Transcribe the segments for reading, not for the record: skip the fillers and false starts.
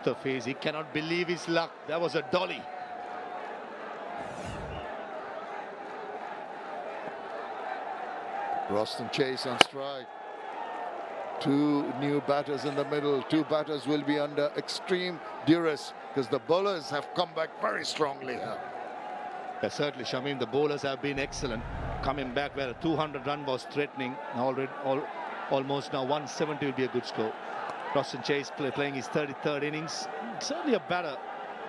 The face, he cannot believe his luck. That was a dolly. Roston Chase on strike. Two new batters in the middle. Two batters will be under extreme duress because the bowlers have come back very strongly here. Yeah, certainly, Shamim, the bowlers have been excellent. Coming back where a 200 run was threatening. Almost now 170 will be a good score. Roston Chase playing his 33rd innings. Certainly a batter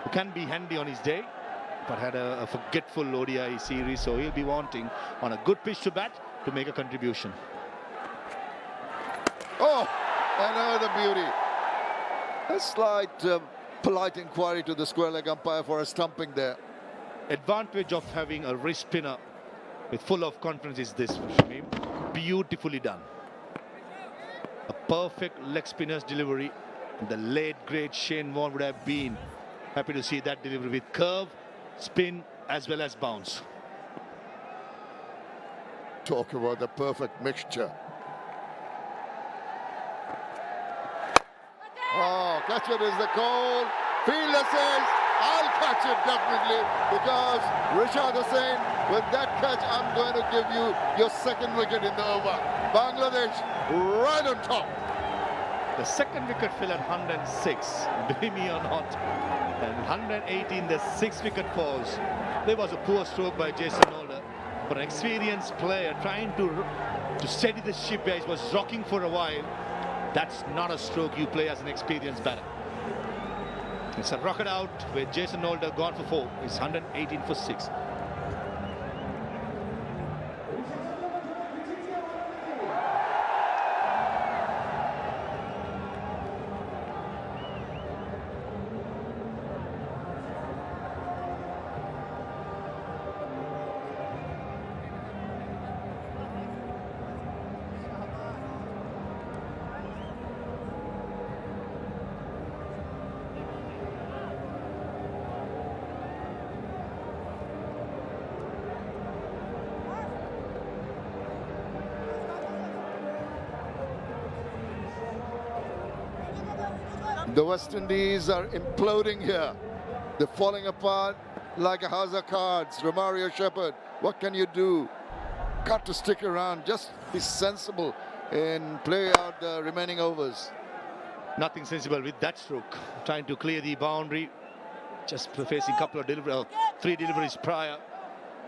who can be handy on his day, but had a forgetful ODI series, so he'll be wanting on a good pitch to bat to make a contribution. Oh, another beauty. A slight polite inquiry to the square leg umpire for a stumping there. Advantage of having a wrist spinner with full of confidence is this, Shamim. Beautifully done. A perfect leg spinner's delivery. The late great Shane Warne would have been happy to see that delivery with curve, spin as well as bounce. Talk about the perfect mixture. Oh, catch it is the call. Fielder says, I'll catch it definitely, because Rishad Hussain, with that catch, I'm going to give you your second wicket in the over. Bangladesh right on top. The second wicket fell at 106, believe me or not. And 118, the sixth wicket falls. There was a poor stroke by Jason Holder. For an experienced player trying to steady the ship where he was rocking for a while, that's not a stroke you play as an experienced batter. It's a rocket out with Jason Holder gone for 4. It's 118 for 6. The West Indies are imploding here. They're falling apart like a house of cards. Romario Shepherd, what can you do? Got to stick around. Just be sensible and play out the remaining overs. Nothing sensible with that stroke. Trying to clear the boundary. Just facing a couple of 3 deliveries prior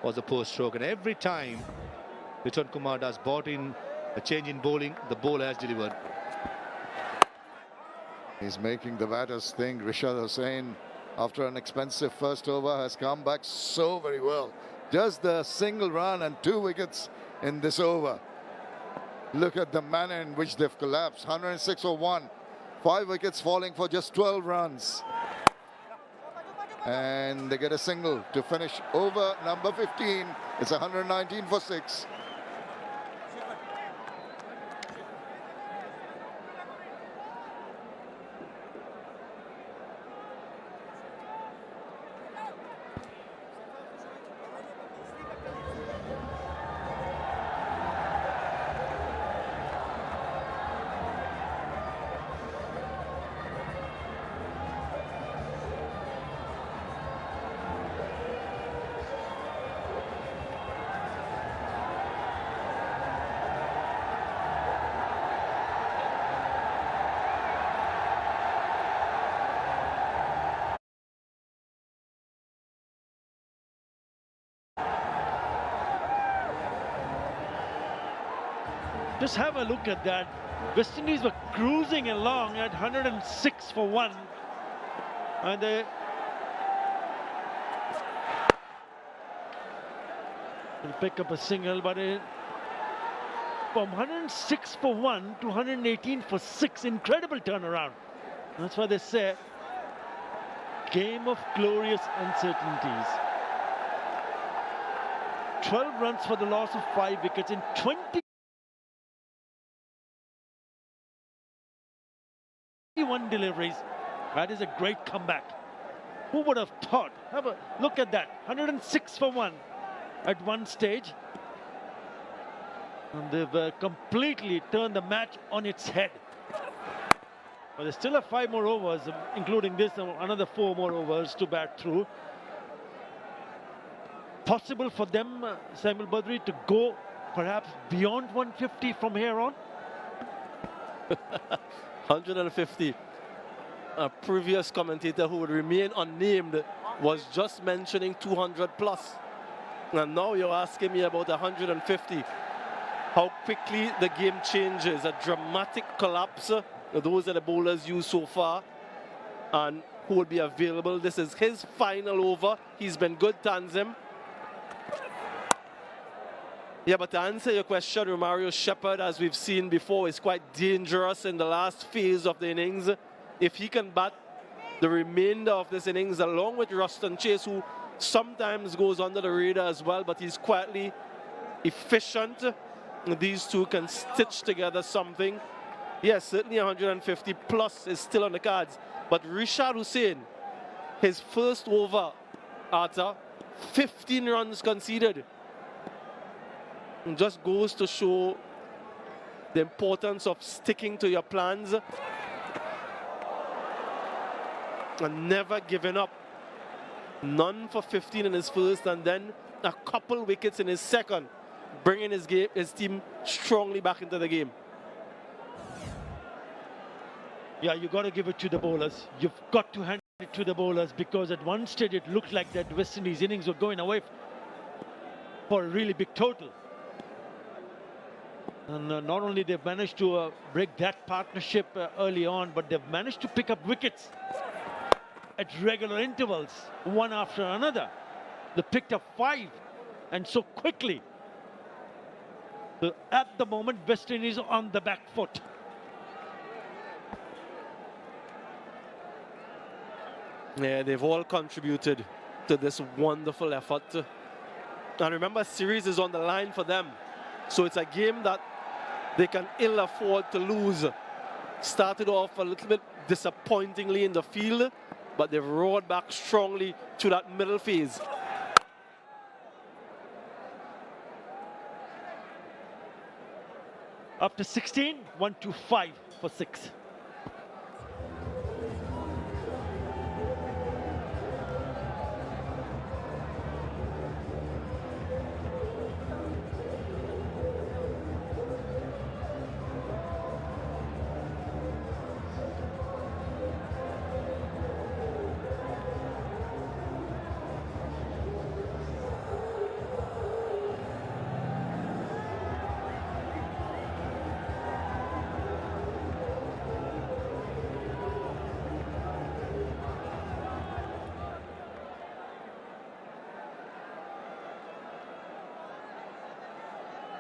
was a poor stroke. And every time Richard Kumar does brought in a change in bowling, the bowler has delivered. He's making the batters think. Rishad Hussain, after an expensive first over, has come back so very well. Just the single run and 2 wickets in this over. Look at the manner in which they've collapsed. 106 for 1. 5 wickets falling for just 12 runs. And they get a single to finish over number 15. It's 119 for 6. Just have a look at that. West Indies were cruising along at 106 for 1. And they will pick up a single, but from 106 for 1 to 118 for 6, incredible turnaround. That's why they say, game of glorious uncertainties. 12 runs for the loss of 5 wickets in 21 deliveries. That is a great comeback. Who would have thought? Have a look at that. 106 for 1 at one stage. And they've completely turned the match on its head. But they still have 5 more overs, including this, and another 4 more overs to bat through. Possible for them, Samuel Badri, to go perhaps beyond 150 from here on? 150. A previous commentator who would remain unnamed was just mentioning 200 plus. And now you're asking me about 150. How quickly the game changes. A dramatic collapse. Those are the bowlers used so far. And who will be available. This is his final over. He's been good, Tanzim. Yeah, but to answer your question, Romario Shepherd, as we've seen before, is quite dangerous in the last phase of the innings. If he can bat the remainder of this innings along with Ruston Chase, who sometimes goes under the radar as well, but he's quietly efficient. These two can stitch together something. Yes, certainly 150 plus is still on the cards. But Rishad Hussain, his first over, Arthur, 15 runs conceded. It just goes to show the importance of sticking to your plans and never giving up. None for 15 in his first, and then a couple wickets in his second, bringing his team strongly back into the game. Yeah, you got to give it to the bowlers. You've got to hand it to the bowlers, because at one stage it looked like that West Indies innings were going away for a really big total. And not only they've managed to break that partnership early on, but they've managed to pick up wickets at regular intervals, one after another. They picked up 5, and so quickly. So at the moment, West Indies on the back foot. Yeah, they've all contributed to this wonderful effort. And remember, series is on the line for them. So it's a game that they can ill afford to lose. Started off a little bit disappointingly in the field, but they've roared back strongly to that middle phase. Up to 16, 1-5 for 6.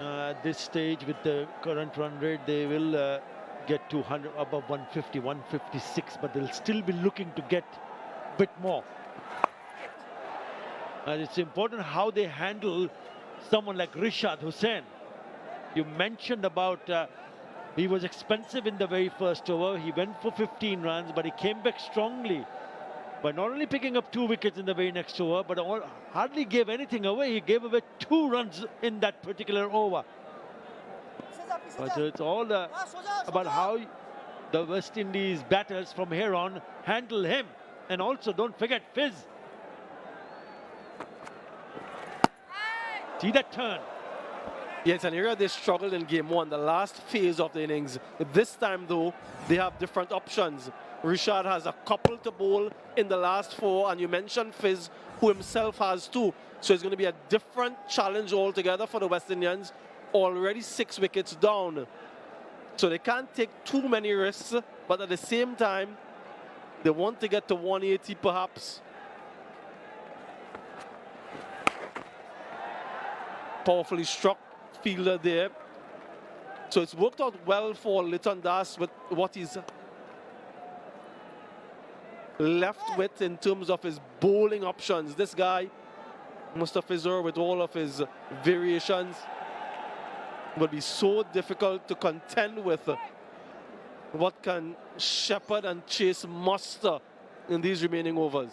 At this stage, with the current run rate, they will get to 100, above 150, 156, but they'll still be looking to get a bit more. And it's important how they handle someone like Rishad Hussain. You mentioned about he was expensive in the very first over. He went for 15 runs, but he came back strongly by not only picking up 2 wickets in the very next over, but hardly gave anything away. He gave away 2 runs in that particular over. But it's all about how the West Indies batters from here on handle him. And also, don't forget Fizz. See that turn? Yes, an area they struggled in game 1, the last phase of the innings. This time, though, they have different options. Rishad has a couple to bowl in the last 4, and you mentioned Fizz, who himself has 2. So it's going to be a different challenge altogether for the West Indians. Already 6 wickets down. So they can't take too many risks, but at the same time, they want to get to 180 perhaps. Powerfully struck fielder there. So it's worked out well for Liton Das with what he's left with in terms of his bowling options. This guy, Mustafizur, with all of his variations, will be so difficult to contend with. What can Shepherd and Chase muster in these remaining overs?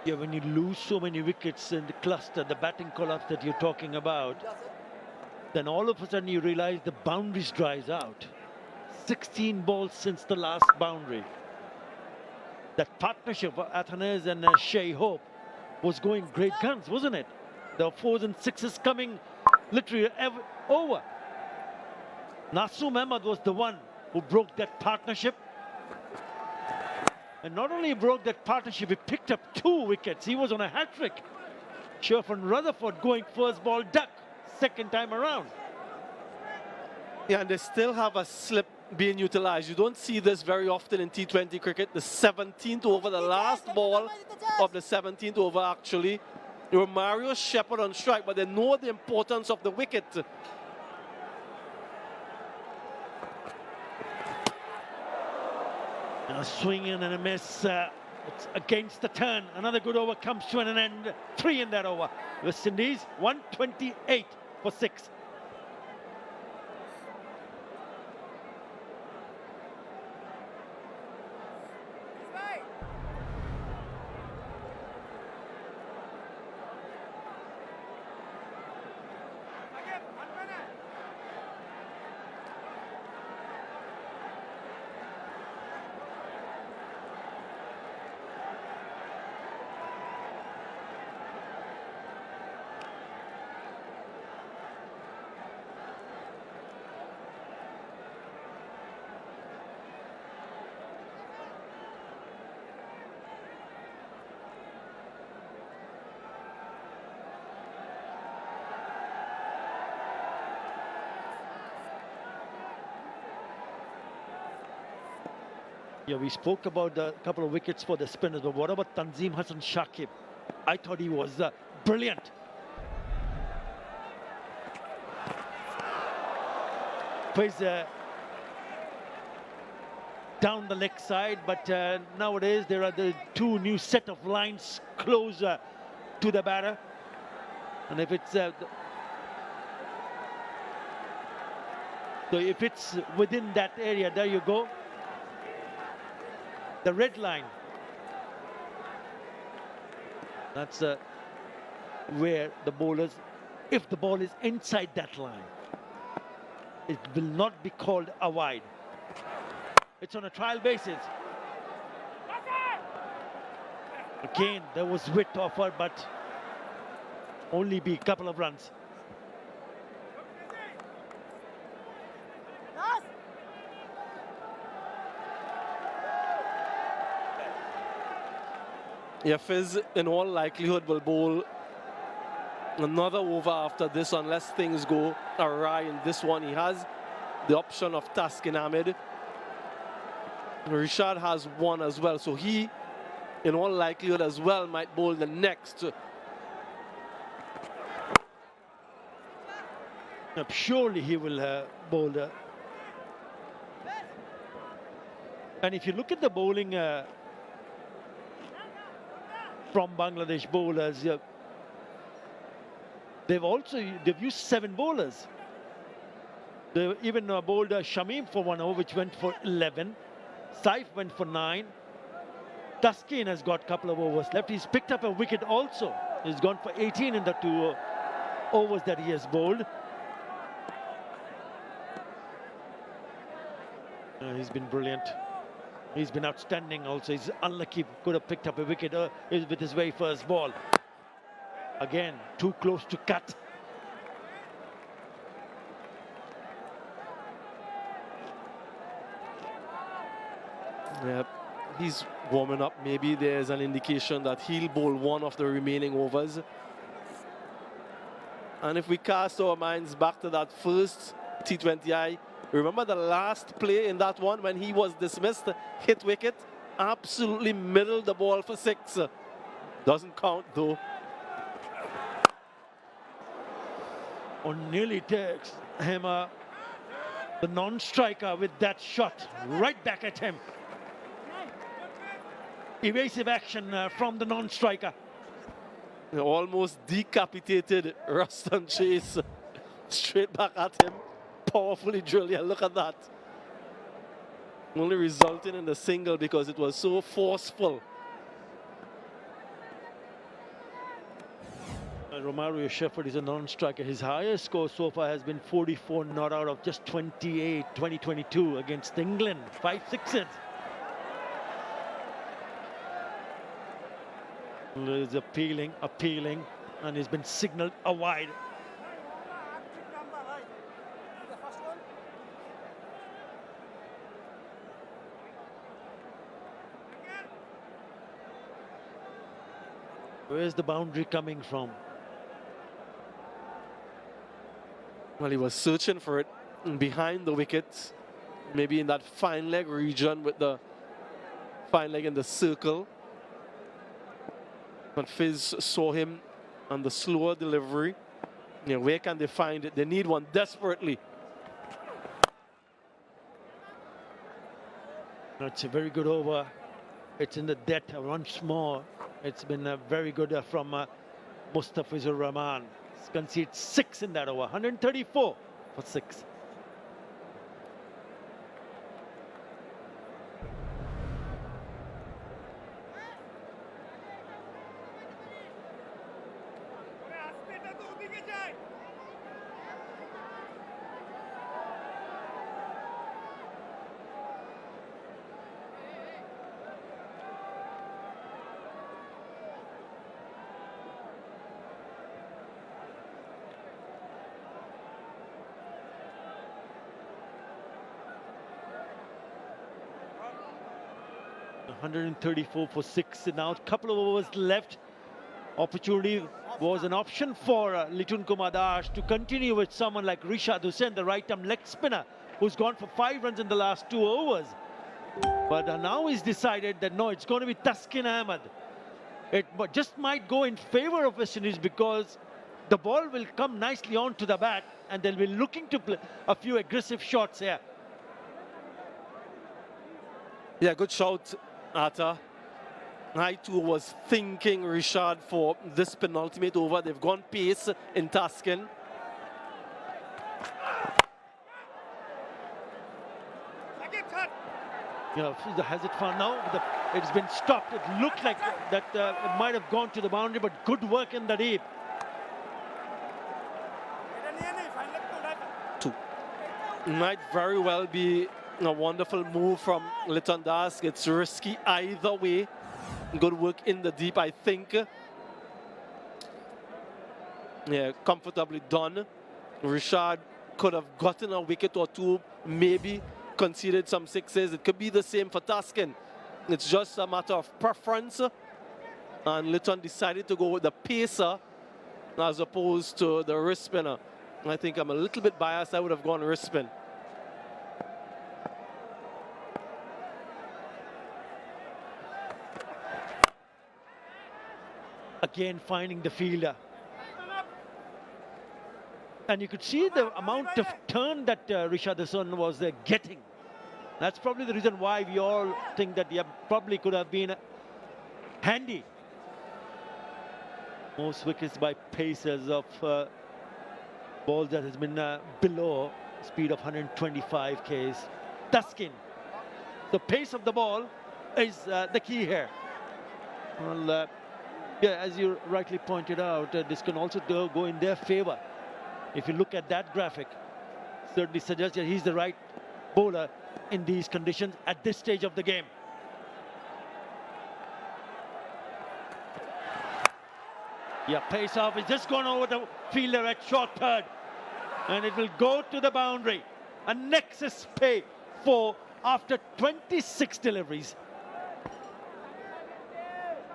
Yeah, when you lose so many wickets in the cluster, the batting collapse that you're talking about, then all of a sudden you realize the boundaries dries out. 16 balls since the last boundary. That partnership of Athanase and Shai Hope was going great guns, wasn't it? The fours and sixes coming literally over. Naseem Ahmed was the one who broke that partnership. And not only broke that partnership, he picked up 2 wickets. He was on a hat-trick. Sherfan Rutherford going first ball duck, second time around. Yeah, and they still have a slip being utilized. You don't see this very often in T20 cricket. The 17th over, the last ball of the 17th over actually. There were Mario Shepherd on strike, but they know the importance of the wicket. A swing in and a miss. It's against the turn. Another good over comes to an end. 3 in that over. West Indies 128 for 6. Yeah, we spoke about a couple of wickets for the spinners, but what about Tanzim Hassan Shakib? I thought he was brilliant. Plays down the leg side, but nowadays there are the 2 new set of lines closer to the batter. And if it's so if it's within that area, there you go. The red line. That's where the bowlers, if the ball is inside that line, it will not be called a wide. It's on a trial basis. Again, there was width offered, but only be a couple of runs. Yeah, Fizz in all likelihood will bowl another over after this unless things go awry in this one. He has the option of Taskin Ahmed. Rishad has one as well, so he in all likelihood as well might bowl the next. Surely he will bowl the... And if you look at the bowling from Bangladesh bowlers, they've used 7 bowlers. They even bowled Shamim for 1 over, which went for 11. Saif went for 9. Taskin has got a couple of overs left. He's picked up a wicket also. He's gone for 18 in the 2 overs that he has bowled. He's been brilliant. He's been outstanding also. He's unlucky, could have picked up a wicket with his very first ball. Again, too close to cut. Yeah, he's warming up. Maybe there's an indication that he'll bowl one of the remaining overs. And if we cast our minds back to that first T20I, remember the last play in that one when he was dismissed, hit wicket, absolutely middled the ball for 6. Doesn't count though. Nearly takes him the non-striker with that shot right back at him. Evasive action from the non-striker. Almost decapitated Ruston Chase. Straight back at him. Powerfully drilled. Yeah, look at that. Only resulting in the single because it was so forceful. Romario Shepherd is a non-striker. His highest score so far has been 44 not out of just 28, 2022 against England. 5 sixes. Is appealing, and he's been signalled a wide. Where's the boundary coming from? Well, he was searching for it behind the wickets, maybe in that fine leg region with the fine leg in the circle. But Fizz saw him on the slower delivery. You know, where can they find it? They need one desperately. That's a very good over. It's in the debt once more. It's been very good from Mustafizur Rahman. He's conceded 6 in that over. 134 for 6. $134 for 6. Now a couple of overs left. Opportunity was an option for Litun Kumar Das to continue with someone like Rishad Hussain, the right-arm leg spinner, who's gone for 5 runs in the last 2 overs. But now he's decided that no, it's going to be Taskin Ahmed. It just might go in favor of West Indies because the ball will come nicely onto the bat and they'll be looking to play a few aggressive shots here. Yeah, good shout, Atta. I too was thinking Rishad for this penultimate over. They've gone pace in Taskin. Yeah, has it found now? It's been stopped. It looked like that it might have gone to the boundary, but good work in the deep. Might very well be a wonderful move from Litun Das. It's risky either way. Good work in the deep, I think. Yeah, comfortably done. Rishad could have gotten a wicket or two, maybe conceded some sixes. It could be the same for Taskin. It's just a matter of preference. And Litun decided to go with the pacer as opposed to the wrist spinner. I think I'm a little bit biased. I would have gone wrist spin. Again, finding the fielder. And you could see the amount of turn that Rishad Hussain was getting. That's probably the reason why we all think that he probably could have been handy. Most wickets by paces of balls that has been below speed of 125 k's. Taskin. The pace of the ball is the key here. Well, yeah, as you rightly pointed out, this can also go in their favor. If you look at that graphic, certainly suggests that he's the right bowler in these conditions at this stage of the game. Yeah, pace off. It's just gone over the fielder at short third. And it will go to the boundary. A nexus pay for after 26 deliveries.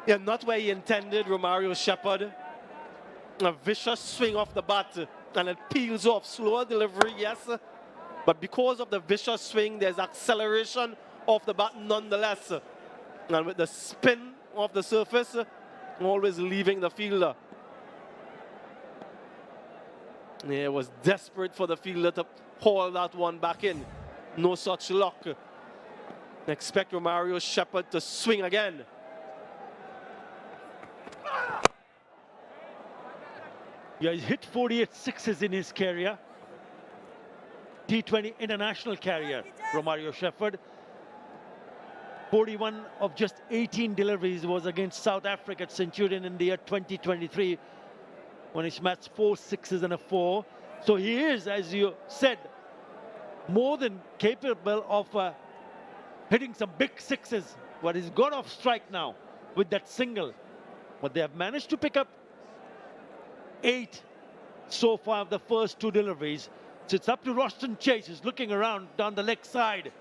Yeah, not where he intended, Romario Shepherd. A vicious swing off the bat and it peels off. Slower delivery, yes. But because of the vicious swing, there's acceleration of the bat nonetheless. And with the spin of the surface, always leaving the fielder. Yeah, it was desperate for the fielder to haul that one back in. No such luck. Expect Romario Shepherd to swing again. Yeah, he's hit 48 sixes in his career. T20 international career, Romario Shepherd. 41 of just 18 deliveries was against South Africa at Centurion in the year 2023. when he smashed 4 sixes and a 4. So he is, as you said, more than capable of hitting some big sixes. But he's got off strike now with that single. But they have managed to pick up 8 so far of the first 2 deliveries. So it's up to Roston Chase, who's looking around down the leg side.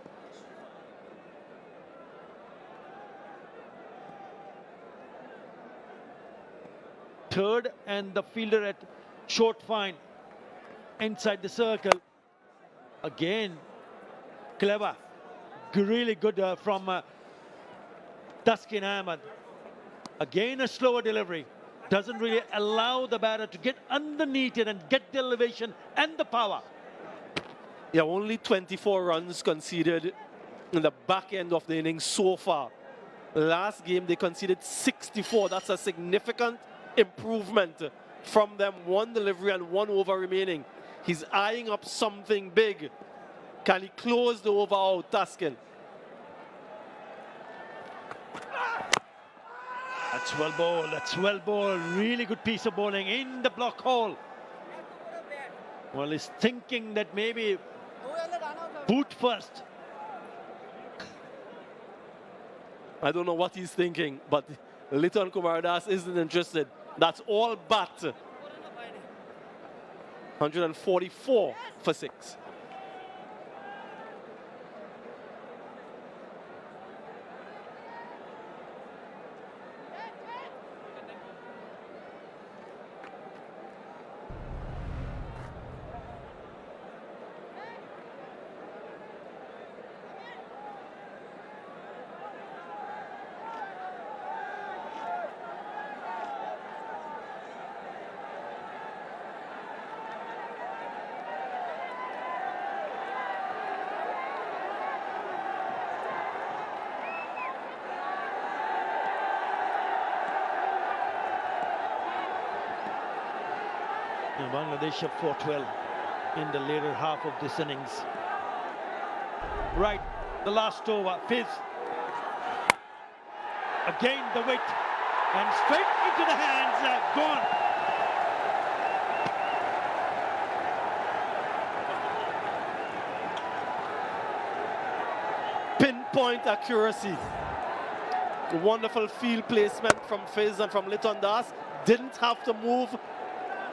Third, and the fielder at short fine inside the circle. Again, clever, really good from Taskin Ahmed. Again, a slower delivery. Doesn't really allow the batter to get underneath it and get the elevation and the power. Yeah, only 24 runs conceded in the back end of the innings so far. Last game, they conceded 64. That's a significant improvement from them. 1 delivery and 1 over remaining. He's eyeing up something big. Can he close the over out, Taskin? That's well bowled, that's well bowled. Really good piece of bowling in the block hole. Well, he's thinking that maybe boot first. I don't know what he's thinking, but Liton Kumaradas isn't interested. That's all bat. 144 for 6. Bangladesh have fought well in the later half of this innings. Right, the last over, Fiz. Again the wicket, and straight into the hands, gone. Pinpoint accuracy. Wonderful field placement from Fiz and from Liton Das. Didn't have to move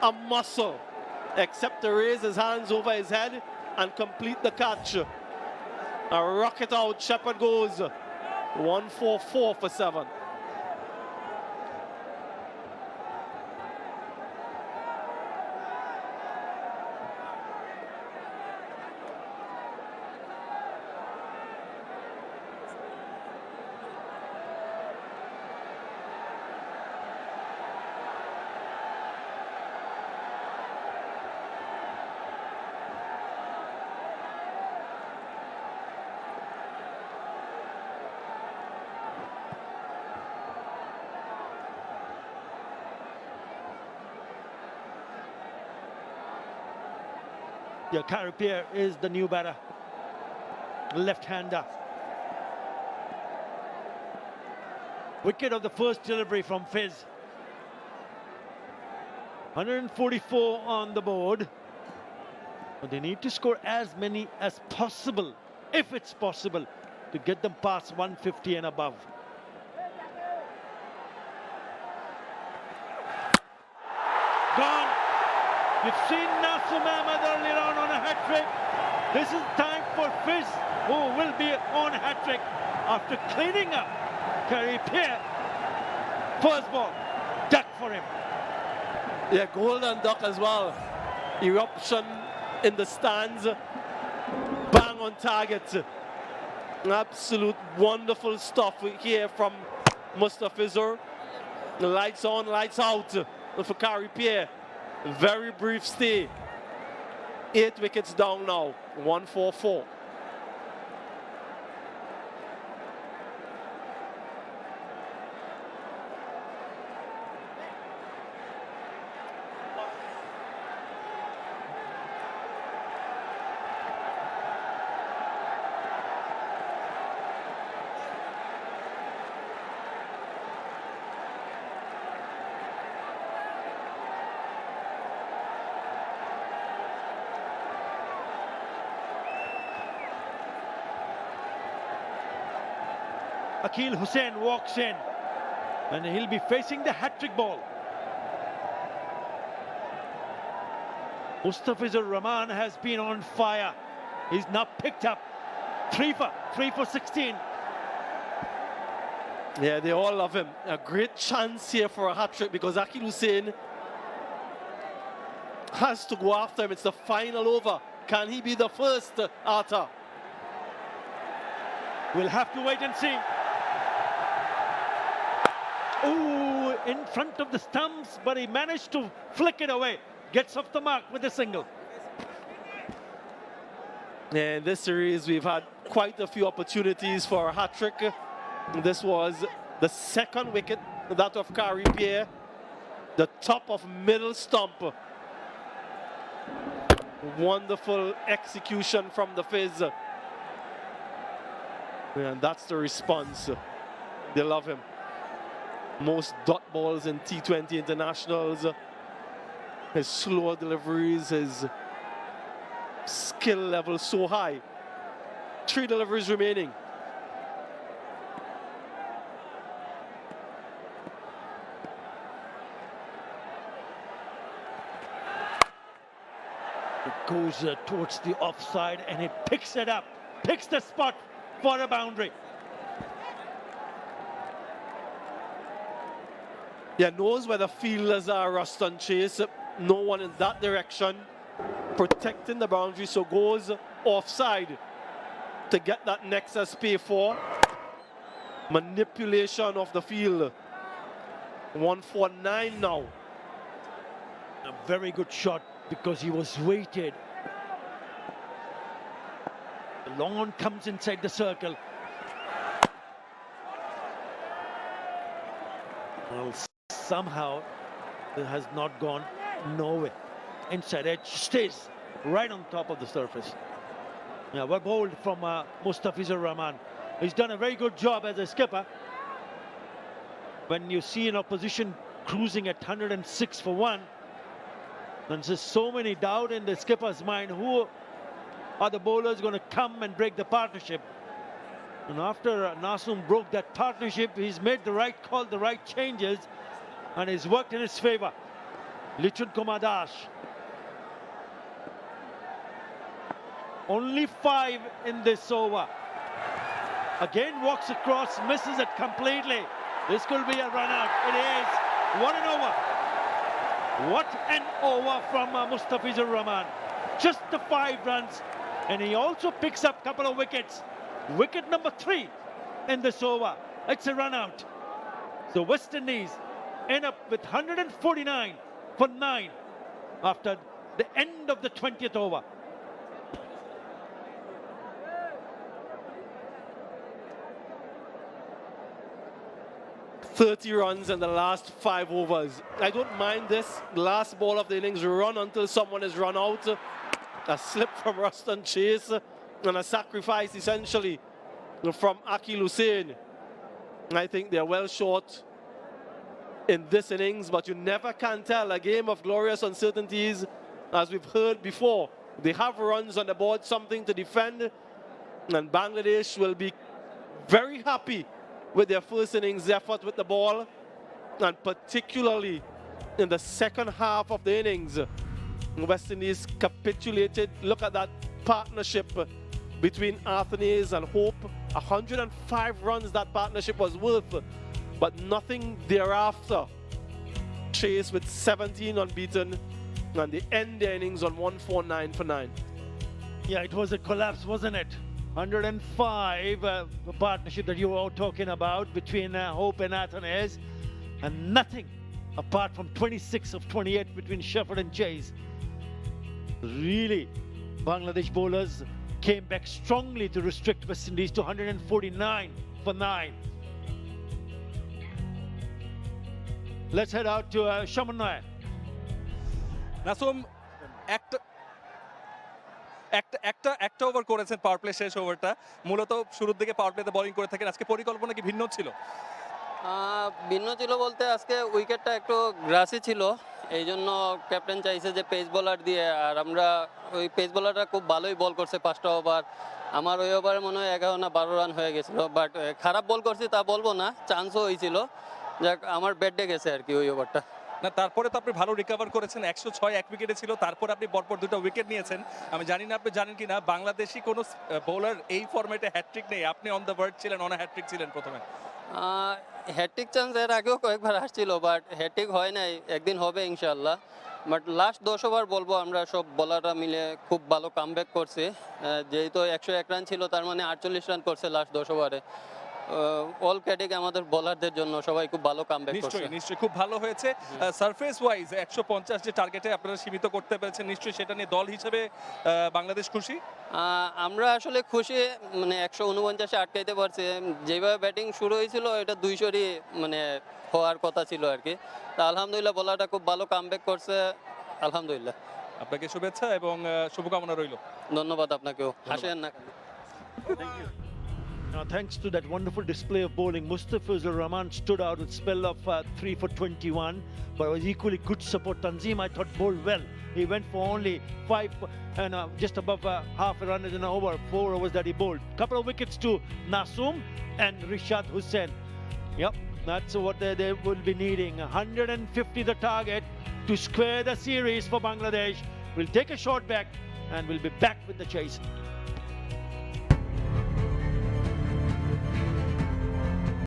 a muscle except to raise his hands over his head and complete the catch. A rocket out, Shepherd goes 144 for 7. Yeah, Carripier is the new batter, left-hander. Wicket of the first delivery from Fiz. 144 on the board. But they need to score as many as possible, if it's possible, to get them past 150 and above. Gone. You've seen Nasim Ahmed earlier on a hat-trick. This is time for Fiz, who will be on a hat-trick after cleaning up Carripier. First ball, duck for him. Yeah, golden duck as well. Eruption in the stands. Bang on target. Absolute wonderful stuff here from Mustafizur. Lights on, lights out for Carripier. Very brief stay. 8 wickets down now. 144. Akil Hussain walks in, and he'll be facing the hat-trick ball. Mustafizur Rahman has been on fire. He's now picked up 3 for 16. Yeah, they all love him. A great chance here for a hat-trick because Akil Hussain has to go after him. It's the final over. Can he be the first, Arthur? We'll have to wait and see. Ooh, in front of the stumps, but he managed to flick it away. Gets off the mark with a single. Yeah, in this series, we've had quite a few opportunities for a hat-trick. This was the second wicket, that of Kari Pierre. The top of middle stump. Wonderful execution from the Fizz. And that's the response. They love him. Most dot balls in T20 internationals. His slower deliveries, his skill level so high. 3 deliveries remaining. It goes towards the offside and it picks it up. Picks the spot for a boundary. Yeah, knows where the fielders are, Ruston Chase. No one in that direction. Protecting the boundary, so goes offside to get that Nexus pay for. Manipulation of the field. 149 now. A very good shot because he was weighted. The long on comes inside the circle. Well, somehow it has not gone nowhere. Inside edge stays right on top of the surface. Yeah, well bowled from Mustafizur Rahman. He's done a very good job as a skipper. When you see an opposition cruising at 106 for 1, then there's so many doubt in the skipper's mind. Who are the bowlers going to come and break the partnership? And after Nasum broke that partnership, he's made the right call, the right changes, and it's worked in his favor. Lichun Kumar Das. Only 5 in this over. Again walks across, misses it completely. This could be a run out. It is. What an over. What an over from Mustafizur Rahman. Just the 5 runs. And he also picks up a couple of wickets. Wicket number 3 in this over. It's a run out. So West Indies end up with 149 for 9 after the end of the 20th over. .30 runs in the last 5 overs. I don't mind this. Last ball of the innings, run until someone is run out. A slip from Ruston Chase and a sacrifice essentially from Akil Hussain. I think they're well short in this innings, but you never can tell. A game of glorious uncertainties, as we've heard before. They have runs on the board, something to defend, and Bangladesh will be very happy with their first innings effort with the ball, and particularly in the second half of the innings. West Indies capitulated. Look at that partnership between Arthanes and Hope. 105 runs that partnership was worth, but nothing thereafter. Chase with 17 unbeaten, and they end their innings on 149 for 9. Yeah, it was a collapse, wasn't it? 105, the partnership that you were all talking about between Hope and Arthanes, and nothing apart from 26 of 28 between Shepherd and Chase. Really, Bangladesh bowlers came back strongly to restrict West Indies to 149 for 9. Let's head out to Shamanaya. Nasum একটা over করেছেন power play শেষ ওভারটা, মূলত শুরুর দিকে পাওয়ার প্লেতে bowling করে থাকেন। আজকে পরিকল্পনা কি ভিন্ন ছিল? ভিন্ন ছিল বলতে আজকে উইকেটটা একটু গ্রাসি ছিল, এই জন্য ক্যাপ্টেন চাইছে যে পেস বোলার দিয়ে, আর আমরা ওই পেস বোলারটা খুব ভালোই বল করছে 5টা ওভার। আমার ওই ওভারে মনে হয় 11 না 12 রান হয়ে গেছিলো, বাট খারাপ বল করছি তা বলবো না, চান্সও হয়েছিল। যাক, আমার ব্যাটে গেছে আর কি ওই ওভারটা। না, তারপরে তো আপনি ভালো রিকভার করেছেন, 106 এক উইকেটে ছিল, তারপর আপনি পরপর 2টা উইকেট নিয়েছেন। আমি জানি না আপনি জানেন কিনা, বাংলাদেশি কোনো বোলার এই ফরম্যাটে হ্যাটট্রিক নেই। আপনি অন দ্য ভার্জ ছিলেন, অন হ্যাটট্রিক ছিলেন প্রথমে। হ্যাট্রিক চান্স এর আগেও কয়েকবার আসছিল, বাট হ্যাট্রিক হয় নাই, একদিন হবে ইনশাল্লাহ। বাট লাস্ট 10 ওভার বলবো আমরা সব বোলাররা মিলে খুব ভালো কামব্যাক করছে। যেহেতু 101 রান ছিল, তার মানে 48 রান করছে লাস্ট 10 ওভারে। অল ক্রেডিট আমাদের বোলারদের জন্য, সবাই খুব ভালো কামব্যাক করছে। নিশ্চয়ই নিশ্চয়ই খুব ভালো হয়েছে। সারফেস ওয়াইজ 150 যে টার্গেটে আপনারা সীমিত করতে পেরেছেন, নিশ্চয়ই সেটা নিয়ে দল হিসেবে বাংলাদেশ খুশি। আমরা আসলে খুশি, মানে 149-এ আটকাইতে পারছে। যেভাবে ব্যাটিং শুরু হয়েছিল এটা 200-ই মানে হওয়ার কথা ছিল আর কি। তা আলহামদুলিল্লাহ বোলারটা খুব ভালো কামব্যাক করছে, আলহামদুলিল্লাহ। আপনাকে শুভেচ্ছা এবং শুভকামনা রইল। ধন্যবাদ আপনাকেও, হাসেন না। Now, thanks to that wonderful display of bowling, Mustafizur Rahman stood out with spell of 3 for 21, but it was equally good support. Tanzim, I thought, bowled well. He went for only 5 and just above half a run in an over, 4 overs that he bowled. Couple of wickets to Nasum and Rishad Hussain. Yep, that's what they will be needing. 150 the target to square the series for Bangladesh. We'll take a short back and we'll be back with the chase.